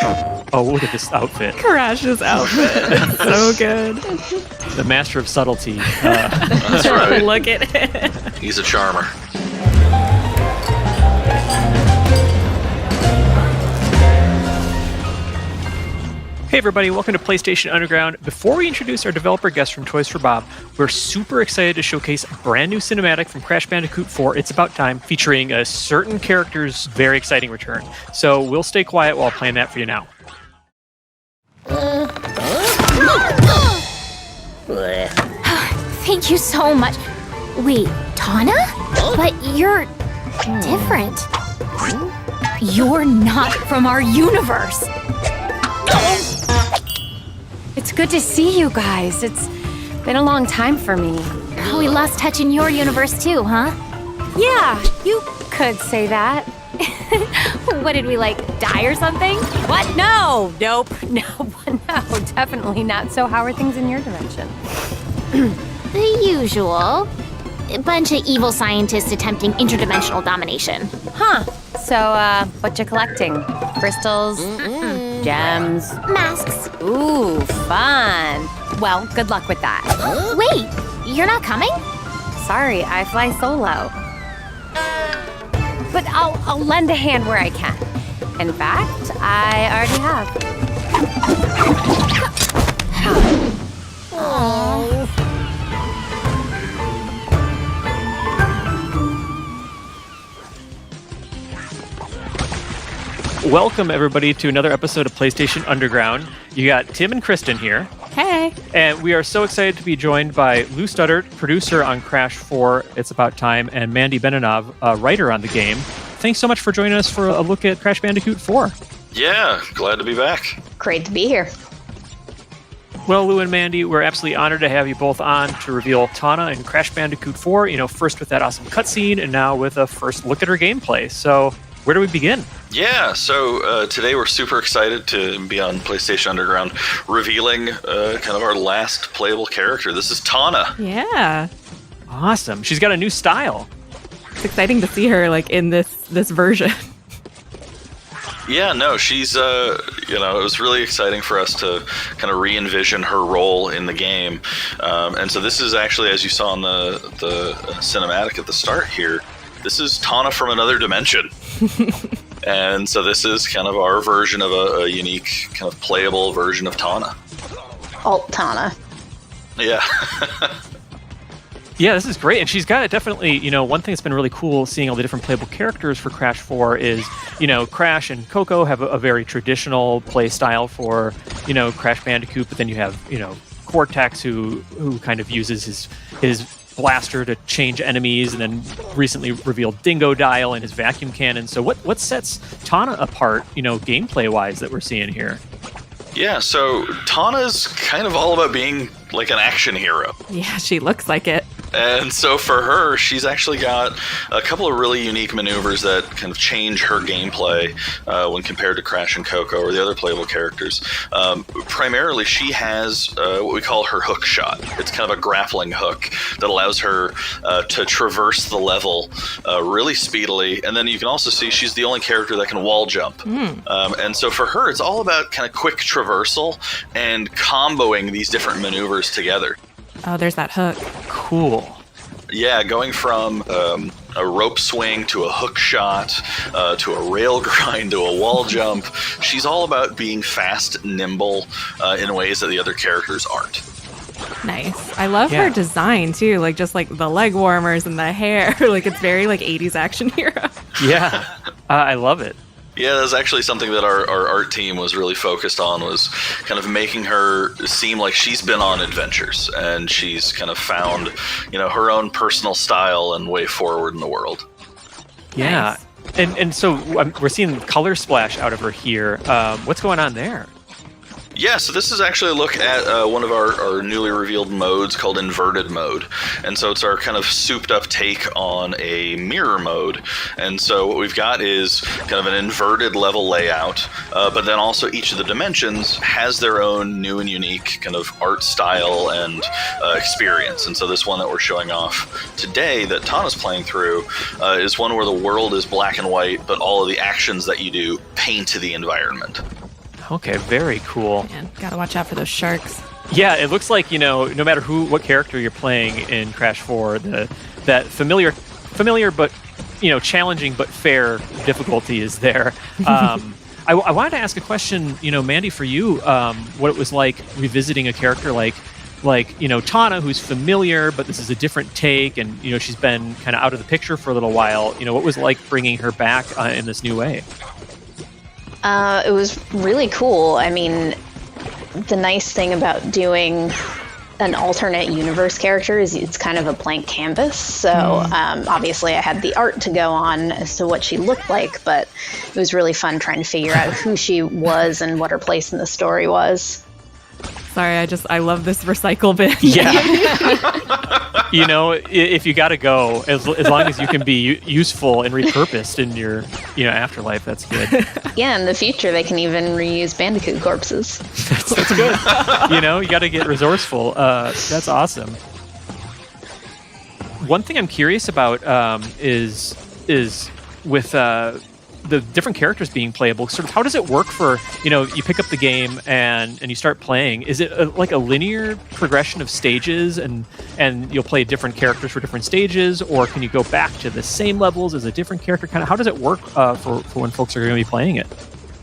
Oh, look at this outfit. Crash's outfit. It's so good. The master of subtlety. That's right. Look at it. He's a charmer. Hey everybody, welcome to PlayStation Underground. Before we introduce our developer guest from Toys for Bob, we're super excited to showcase a brand new cinematic from Crash Bandicoot 4, It's About Time, featuring a certain character's very exciting return. So we'll stay quiet while playing that for you now. Thank you so much. Wait, Tawna? But you're different. You're not from our universe. It's good to see you guys. It's been a long time for me. We lost touch in your universe too, huh? Yeah, you could say that. What did we, die or something? What? No, nope, no, definitely not. So how are things in your dimension? The usual. A bunch of evil scientists attempting interdimensional domination. Huh. So, what you collecting? Crystals? Gems? Masks. Ooh, fun. Well, good luck with that. Wait, you're not coming? Sorry, I fly solo. But I'll lend a hand where I can. In fact, I already have. Oh. Welcome everybody to another episode of PlayStation Underground. You got Tim and Kristen here. Hey. And we are so excited to be joined by Lou Studdert, producer on Crash 4, It's About Time, and Mandy Benanov, writer on the game. Thanks so much for joining us for a look at Crash Bandicoot 4. Yeah, glad to be back. Great to be here. Well, Lou and Mandy, we're absolutely honored to have you both on to reveal Tawna and Crash Bandicoot 4, first with that awesome cutscene, and now with a first look at her gameplay. So, where do we begin? Yeah, so today we're super excited to be on PlayStation Underground revealing kind of our last playable character. This is Tawna. Yeah. Awesome. She's got a new style. It's exciting to see her in this version. Yeah, no, she's, it was really exciting for us to kind of re-envision her role in the game. And so this is actually, as you saw in the cinematic at the start here, this is Tawna from another dimension. And so this is kind of our version of a unique kind of playable version of Tawna. Alt Tawna. Yeah. Yeah, this is great. And she's got definitely, one thing that's been really cool seeing all the different playable characters for Crash 4 is, Crash and Coco have a very traditional play style for, Crash Bandicoot, but then you have, Cortex who kind of uses his blaster to change enemies, and then recently revealed Dingo Dial and his vacuum cannon. So what sets Tawna apart, gameplay-wise that we're seeing here? Yeah, so Tawna's kind of all about being like an action hero. Yeah, she looks like it. And so for her, she's actually got a couple of really unique maneuvers that kind of change her gameplay when compared to Crash and Coco or the other playable characters. Primarily, she has what we call her hook shot. It's kind of a grappling hook that allows her to traverse the level really speedily. And then you can also see she's the only character that can wall jump. And so for her, it's all about kind of quick traversal and comboing these different maneuvers together. Oh, there's that hook. Cool. Yeah, going from a rope swing to a hook shot to a rail grind to a wall jump. She's all about being fast, nimble in ways that the other characters aren't. Nice. I love her design too, just the leg warmers and the hair. It's very 80s action hero. Yeah, I love it. Yeah, that's actually something that our art team was really focused on, was kind of making her seem like she's been on adventures and she's kind of found, her own personal style and way forward in the world. Yeah. Nice. And so we're seeing color splash out of her here. What's going on there? Yeah, so this is actually a look at one of our newly revealed modes called Inverted Mode. And so it's our kind of souped up take on a mirror mode. And so what we've got is kind of an inverted level layout, but then also each of the dimensions has their own new and unique kind of art style and experience. And so this one that we're showing off today that Tawna's playing through is one where the world is black and white, but all of the actions that you do paint the environment. Okay, very cool. Man, gotta watch out for those sharks. Yeah, it looks like, no matter what character you're playing in Crash 4, that familiar but, challenging but fair difficulty is there. I wanted to ask a question, Mandy, for you, what it was like revisiting a character like Tawna, who's familiar, but this is a different take, and, she's been kind of out of the picture for a little while. What was it like bringing her back in this new way? It was really cool. I mean, the nice thing about doing an alternate universe character is it's kind of a blank canvas. So obviously I had the art to go on as to what she looked like, but it was really fun trying to figure out who she was and what her place in the story was. Sorry, I love this recycle bin. Yeah. If you got to go, as long as you can be useful and repurposed in your, afterlife, that's good. Yeah, in the future, they can even reuse Bandicoot corpses. That's good. You got to get resourceful. That's awesome. One thing I'm curious about is with the different characters being playable, sort of how does it work for, you pick up the game and you start playing? Is it like a linear progression of stages and you'll play different characters for different stages, or can you go back to the same levels as a different character? Kind of how does it work for when folks are going to be playing it?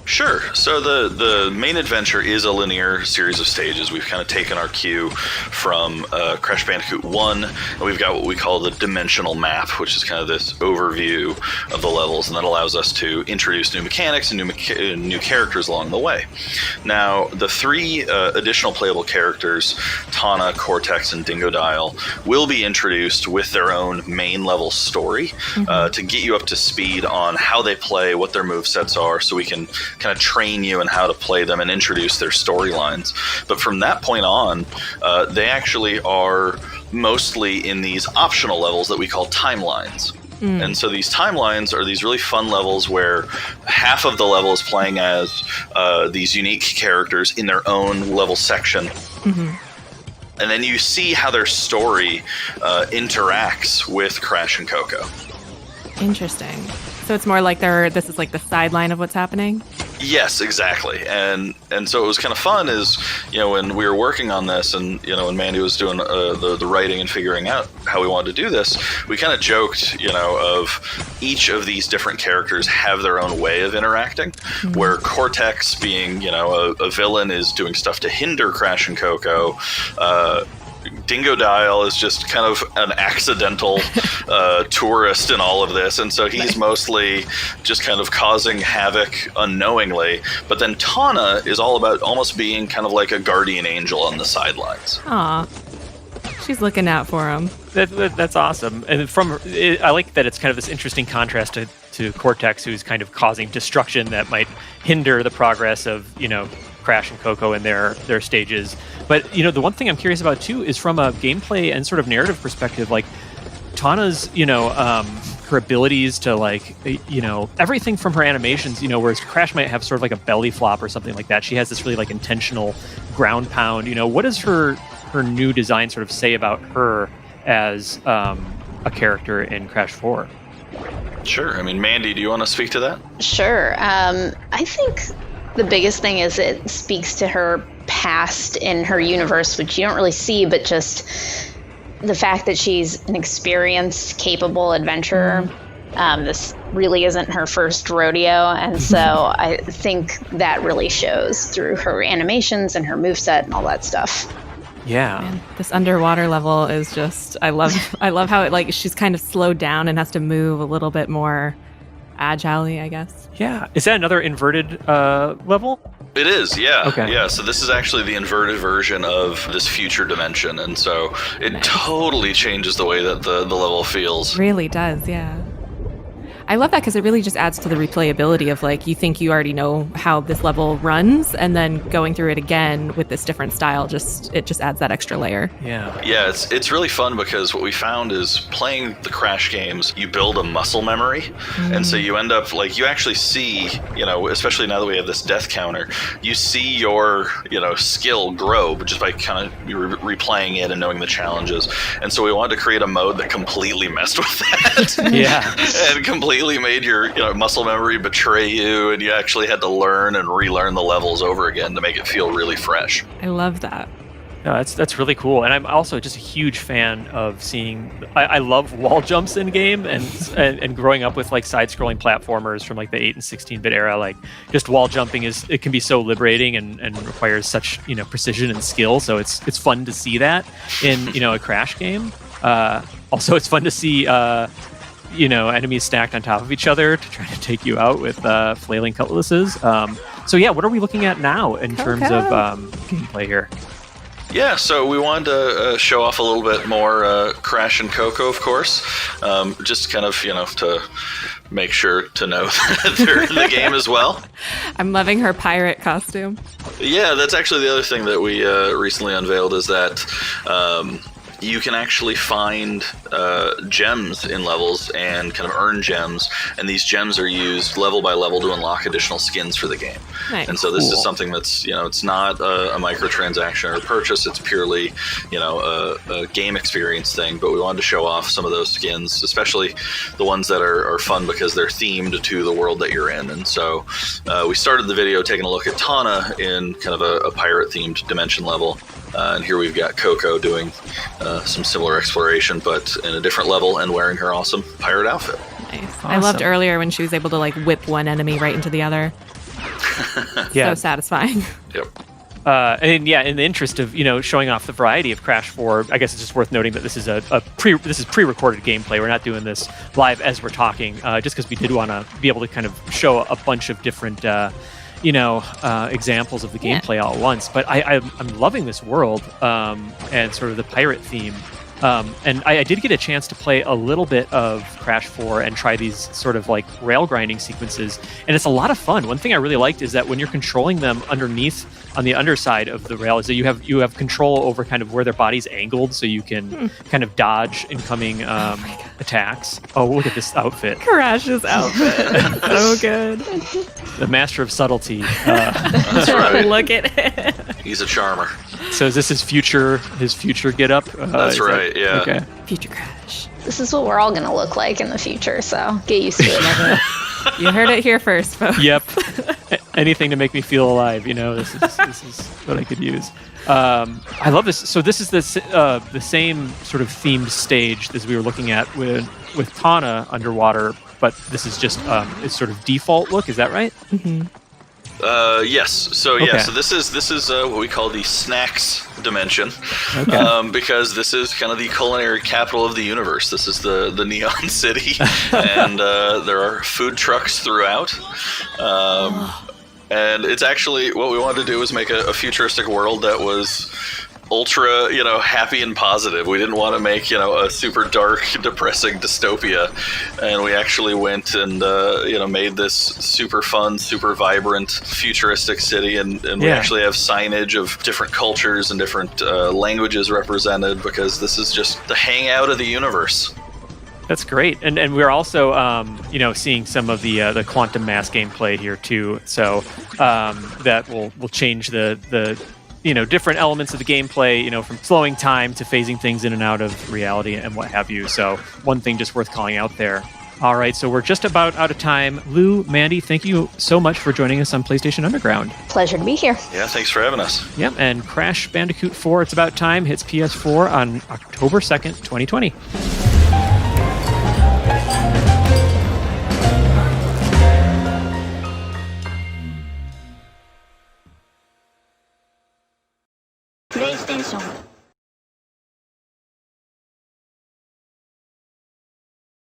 Sure. So the main adventure is a linear series of stages. We've kind of taken our cue from Crash Bandicoot 1, and we've got what we call the dimensional map, which is kind of this overview of the levels, and that allows us to introduce new mechanics and new characters along the way. Now, the three additional playable characters, Tawna, Cortex, and Dingodile, will be introduced with their own main level story to get you up to speed on how they play, what their movesets are, so we can kind of train you in how to play them and introduce their storylines. But from that point on, they actually are mostly in these optional levels that we call timelines. And so these timelines are these really fun levels where half of the level is playing as these unique characters in their own level section. And then you see how their story interacts with Crash and Coco. Interesting. So it's more like this is like the sideline of what's happening? Yes, exactly. And so it was kind of fun is, when we were working on this and, when Mandy was doing the writing and figuring out how we wanted to do this, we kind of joked, of each of these different characters have their own way of interacting, where Cortex being, a villain is doing stuff to hinder Crash and Coco. Dingodile is just kind of an accidental tourist in all of this, and so he's mostly just kind of causing havoc unknowingly. But then Tawna is all about almost being kind of like a guardian angel on the sidelines. Aw, she's looking out for him. That's awesome. And I like that it's kind of this interesting contrast to Cortex, who's kind of causing destruction that might hinder the progress of, Crash and Coco in their stages. But, the one thing I'm curious about, too, is from a gameplay and sort of narrative perspective, like, Tawna's, her abilities to, like, everything from her animations, whereas Crash might have sort of like a belly flop or something like that. She has this really, like, intentional ground pound. What does her new design sort of say about her as a character in Crash 4? Sure. I mean, Mandy, do you want to speak to that? Sure. I think the biggest thing is it speaks to her past in her universe, which you don't really see, but just the fact that she's an experienced, capable adventurer. This really isn't her first rodeo, and so I think that really shows through her animations and her moveset and all that stuff. Yeah. Man, this underwater level is just, I love how it, like, she's kind of slowed down and has to move a little bit more agilely, I guess. Yeah. Is that another inverted level? It is, yeah. Okay. Yeah, so this is actually the inverted version of this future dimension, and so it totally changes the way that the level feels. Really does, yeah. I love that because it really just adds to the replayability of, like, you think you already know how this level runs, and then going through it again with this different style, it just adds that extra layer. Yeah. Yeah, it's really fun because what we found is playing the Crash games, you build a muscle memory, and so you end up, like, you actually see, especially now that we have this death counter, you see your, skill grow just by kind of replaying it and knowing the challenges. And so we wanted to create a mode that completely messed with that. Yeah. And completely completely made your muscle memory betray you, and you actually had to learn and relearn the levels over again to make it feel really fresh. I love that. No, that's really cool, and I'm also just a huge fan of seeing. I love wall jumps in game, and growing up with like side-scrolling platformers from like the 8 and 16-bit era, like just wall jumping it can be so liberating and requires such precision and skill. So it's fun to see that in a Crash game. Also, it's fun to see enemies stacked on top of each other to try to take you out with flailing cutlasses. So yeah, what are we looking at now in terms of gameplay here? Yeah, so we wanted to show off a little bit more Crash and Coco, of course, just kind of, to make sure to know that they're in the game as well. I'm loving her pirate costume. Yeah, that's actually the other thing that we recently unveiled is that you can actually find gems in levels and kind of earn gems, and these gems are used level by level to unlock additional skins for the game. Nice. And so this is something that's, it's not a microtransaction or a purchase, it's purely, a game experience thing, but we wanted to show off some of those skins, especially the ones that are fun because they're themed to the world that you're in. And so we started the video taking a look at Tawna in kind of a pirate-themed dimension level. And here we've got Coco doing some similar exploration, but in a different level and wearing her awesome pirate outfit. Nice. Awesome. I loved earlier when she was able to like whip one enemy right into the other. Yeah. So satisfying. Yep. And yeah, in the interest of showing off the variety of Crash 4, I guess it's just worth noting that this is pre-recorded gameplay. We're not doing this live as we're talking, just because we did want to be able to kind of show a bunch of different examples of the gameplay all at once. But I'm loving this world and sort of the pirate theme. And I did get a chance to play a little bit of Crash 4 and try these sort of like rail grinding sequences, and it's a lot of fun. One thing I really liked is that when you're controlling them underneath on the underside of the rail, is that you have control over kind of where their body's angled, so you can kind of dodge incoming attacks. Oh, look at this outfit! Crash's outfit, so good. The master of subtlety. That's right. Look at it. He's a charmer. So is this his future get up? That's right. Yeah. Okay. Future Crash. This is what we're all going to look like in the future, so get used to it. You heard it here first, folks. Yep. Anything to make me feel alive, this is what I could use. I love this. So this is the same sort of themed stage as we were looking at with Tawna underwater, but this is just its sort of default look. Is that right? Mm-hmm. Yes. So yeah. Okay. So this is what we call the snacks dimension, because this is kind of the culinary capital of the universe. This is the Neon City, and there are food trucks throughout. And it's actually what we wanted to do was make a futuristic world that was ultra, happy and positive. We didn't want to make, a super dark, depressing dystopia. And we actually went and, made this super fun, super vibrant, futuristic city. And we actually have signage of different cultures and different languages represented, because this is just the hangout of the universe. That's great, and we're also, seeing some of the quantum mass gameplay here too. So that will change the different elements of the gameplay, from slowing time to phasing things in and out of reality and what have you. So one thing just worth calling out there. All right, so we're just about out of time. Lou, Mandy, thank you so much for joining us on PlayStation Underground. Pleasure to be here. Yeah, thanks for having us. Yep, and Crash Bandicoot 4, It's About Time, hits PS4 on October 2nd, 2020. PlayStation